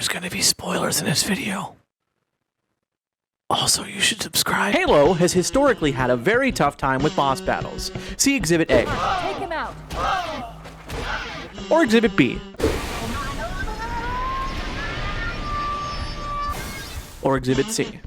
There's gonna be spoilers in this video. Also, you should subscribe. Halo has historically had a very tough time with boss battles. See Exhibit A. Take him out. Or Exhibit B. Or Exhibit C.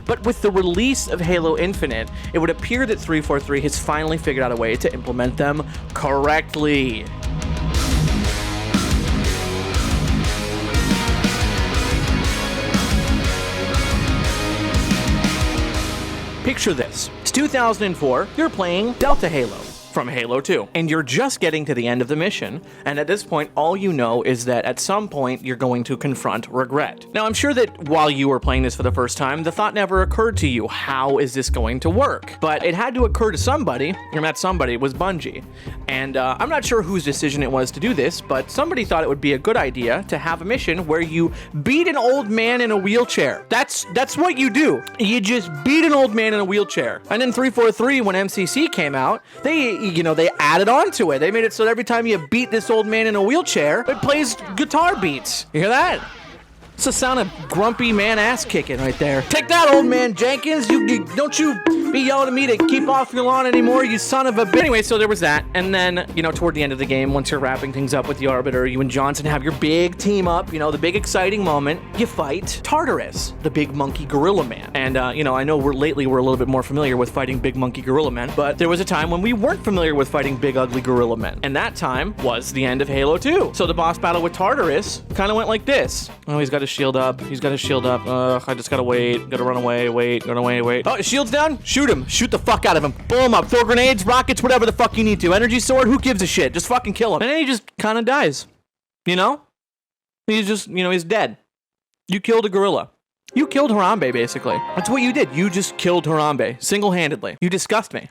But with the release of Halo Infinite, it would appear that 343 has finally figured out a way to implement them correctly. Picture this. It's 2004, you're playing Delta Halo from Halo 2, and you're just getting to the end of the mission, and at this point, all you know is that at some point, you're going to confront regret. Now, I'm sure that while you were playing this for the first time, the thought never occurred to you, how is this going to work? But it had to occur to somebody, and that somebody was Bungie. And I'm not sure whose decision it was to do this, but somebody thought it would be a good idea to have a mission where you beat an old man in a wheelchair. That's what you do. You just beat an old man in a wheelchair. And then 343, when MCC came out, they added on to it. They made it so that every time you beat this old man in a wheelchair, it plays guitar beats. You hear that? It's the sound of grumpy man ass kicking right there. Take that, old man Jenkins. Don't you be yelling at me to keep off your lawn anymore, you son of a bitch. Anyway, so there was that. And then, toward the end of the game, once you're wrapping things up with the Arbiter, you and Johnson have your big team up, the big exciting moment. You fight Tartarus, the big monkey gorilla man. And, I know we're a little bit more familiar with fighting big monkey gorilla men, but there was a time when we weren't familiar with fighting big ugly gorilla men. And that time was the end of Halo 2. So the boss battle with Tartarus kind of went like this. Oh, he's got his shield up. He's got his shield up. I just gotta wait. Gotta run away. Wait. Oh, his shield's down? Shoot him. Shoot the fuck out of him. Blow him up. Throw grenades, rockets, whatever the fuck you need to. Energy sword, who gives a shit? Just fucking kill him. And then he just kind of dies. He's just, he's dead. You killed a gorilla. You killed Harambe, basically. That's what you did. You just killed Harambe. Single-handedly. You disgust me.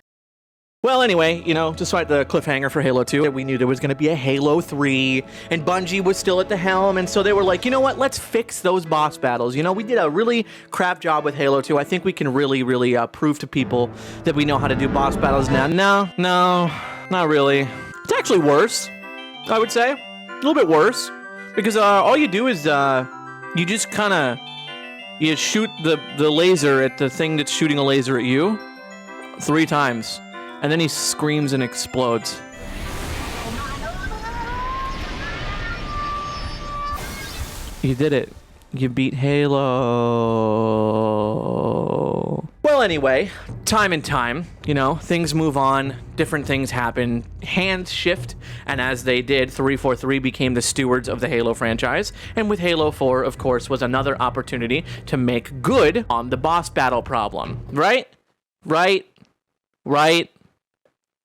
Well, anyway, despite the cliffhanger for Halo 2, we knew there was going to be a Halo 3, and Bungie was still at the helm, and so they were like, you know what, let's fix those boss battles. We did a really crap job with Halo 2. I think we can really, really prove to people that we know how to do boss battles now. No, not really. It's actually worse, I would say. A little bit worse, because all you do is you just kind of, you shoot the laser at the thing that's shooting a laser at you 3 times. And then he screams and explodes. You did it. You beat Halo. Well, anyway, time and time, things move on, different things happen, hands shift, and as they did, 343 became the stewards of the Halo franchise, and with Halo 4, of course, was another opportunity to make good on the boss battle problem. Right?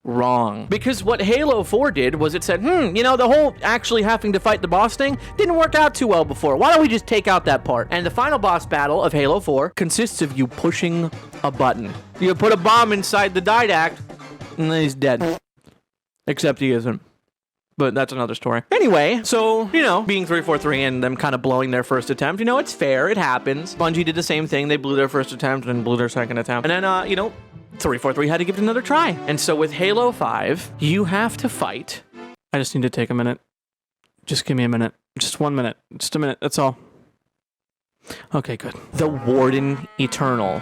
Wrong. Because what Halo 4 did was it said, the whole actually having to fight the boss thing didn't work out too well before. Why don't we just take out that part? And the final boss battle of Halo 4 consists of you pushing a button. You put a bomb inside the didact, and then he's dead. Except he isn't. But that's another story. Anyway, so, being 343 and them kind of blowing their first attempt, it's fair. It happens. Bungie did the same thing. They blew their first attempt and blew their second attempt. And then, 343 had to give it another try. And so with Halo 5, you have to fight. I just need to take a minute. Just give me a minute. Just 1 minute. Just a minute. That's all. Okay, good. The Warden Eternal.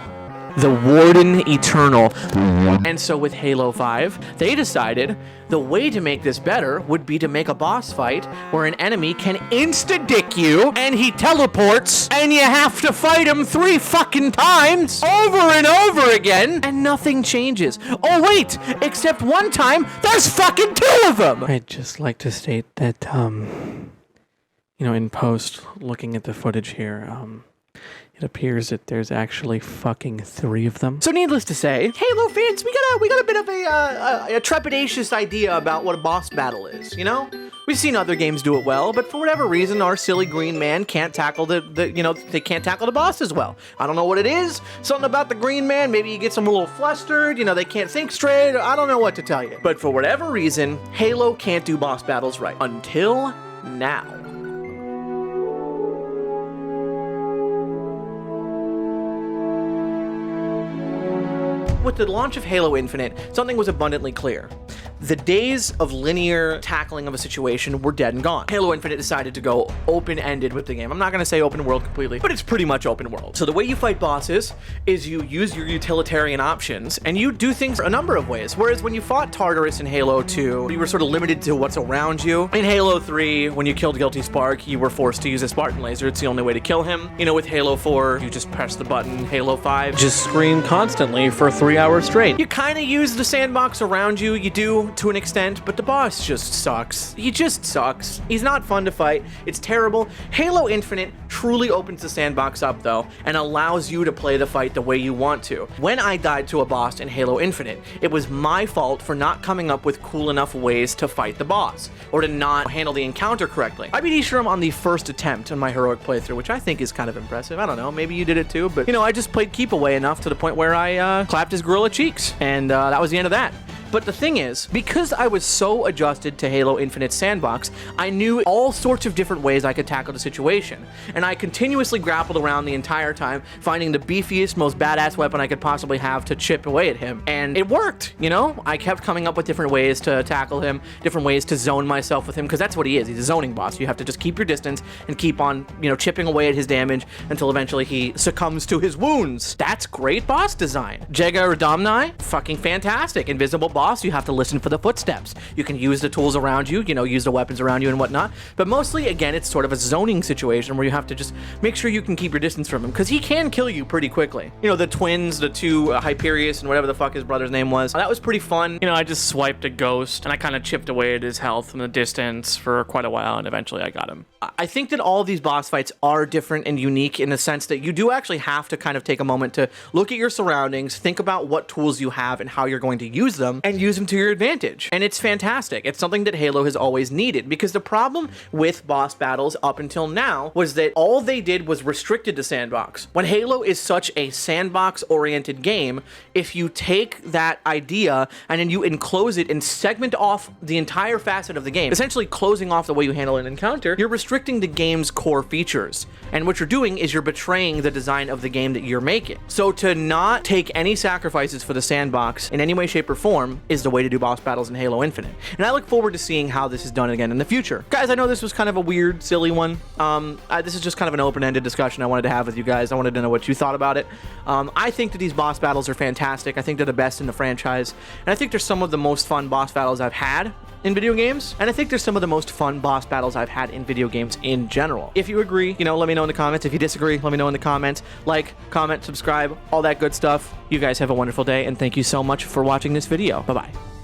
And so with Halo 5, they decided the way to make this better would be to make a boss fight where an enemy can insta-dick you and he teleports and you have to fight him 3 fucking times over and over again and nothing changes. Oh wait, except one time there's fucking 2 of them. I'd just like to state that, in post, looking at the footage here, it appears that there's actually fucking 3 of them. So needless to say, Halo fans, we got a bit of a trepidatious idea about what a boss battle is, We've seen other games do it well, but for whatever reason, our silly green man can't tackle they can't tackle the boss as well. I don't know what it is. Something about the green man, maybe he gets them a little flustered, they can't think straight. I don't know what to tell you. But for whatever reason, Halo can't do boss battles right. Until now. with the launch of Halo Infinite, something was abundantly clear. The days of linear tackling of a situation were dead and gone. Halo Infinite decided to go open-ended with the game. I'm not going to say open world completely, but it's pretty much open world. So the way you fight bosses is you use your utilitarian options, and you do things a number of ways. Whereas when you fought Tartarus in Halo 2, you were sort of limited to what's around you. In Halo 3, when you killed Guilty Spark, you were forced to use a Spartan laser. It's the only way to kill him. You know, with Halo 4, you just press the button. Halo 5, just scream constantly for 3 hours straight. You kind of use the sandbox around you. You do to an extent, but the boss just sucks. He just sucks. He's not fun to fight. It's terrible. Halo Infinite truly opens the sandbox up, though, and allows you to play the fight the way you want to. When I died to a boss in Halo Infinite, it was my fault for not coming up with cool enough ways to fight the boss, or to not handle the encounter correctly. I beat Ishram on the first attempt in my heroic playthrough, which I think is kind of impressive. I don't know, maybe you did it too, but, you know, I just played keep away enough to the point where I clapped his gorilla cheeks, and that was the end of that. But the thing is, because I was so adjusted to Halo Infinite's sandbox, I knew all sorts of different ways I could tackle the situation. And I continuously grappled around the entire time, finding the beefiest, most badass weapon I could possibly have to chip away at him. And it worked, you know? I kept coming up with different ways to tackle him, different ways to zone myself with him, because that's what he is. He's a zoning boss. You have to just keep your distance and keep on, you know, chipping away at his damage until eventually he succumbs to his wounds. That's great boss design. Jega Radomni, fucking fantastic. Invisible boss, you have to listen for the footsteps. You can use the tools around you, you know, use the weapons around you and whatnot. But mostly, again, it's sort of a zoning situation where you have to just make sure you can keep your distance from him, because he can kill you pretty quickly. You know, the twins, the two, Hyperius and whatever the fuck his brother's name was. That was pretty fun. You know, I just swiped a ghost and I kind of chipped away at his health from the distance for quite a while, and eventually I got him. I think that all of these boss fights are different and unique in the sense that you do actually have to kind of take a moment to look at your surroundings, think about what tools you have and how you're going to use them, and use them to your advantage. And it's fantastic. It's something that Halo has always needed, because the problem with boss battles up until now was that all they did was restricted to sandbox. When Halo is such a sandbox-oriented game, if you take that idea and then you enclose it and segment off the entire facet of the game, essentially closing off the way you handle an encounter, you're restricting the game's core features. And what you're doing is you're betraying the design of the game that you're making. So to not take any sacrifices for the sandbox in any way, shape, or form is the way to do boss battles in Halo Infinite. And I look forward to seeing how this is done again in the future. Guys, I know this was kind of a weird, silly one. This is just kind of an open-ended discussion I wanted to have with you guys. I wanted to know what you thought about it. I think that these boss battles are fantastic. I think they're the best in the franchise. And I think they're some of the most fun boss battles I've had in video games, and I think they're some of the most fun boss battles I've had in video games in general. If you agree, you know, let me know in the comments. If you disagree, let me know in the comments. Like, comment, subscribe, all that good stuff. You guys have a wonderful day, and thank you so much for watching this video. Bye-bye.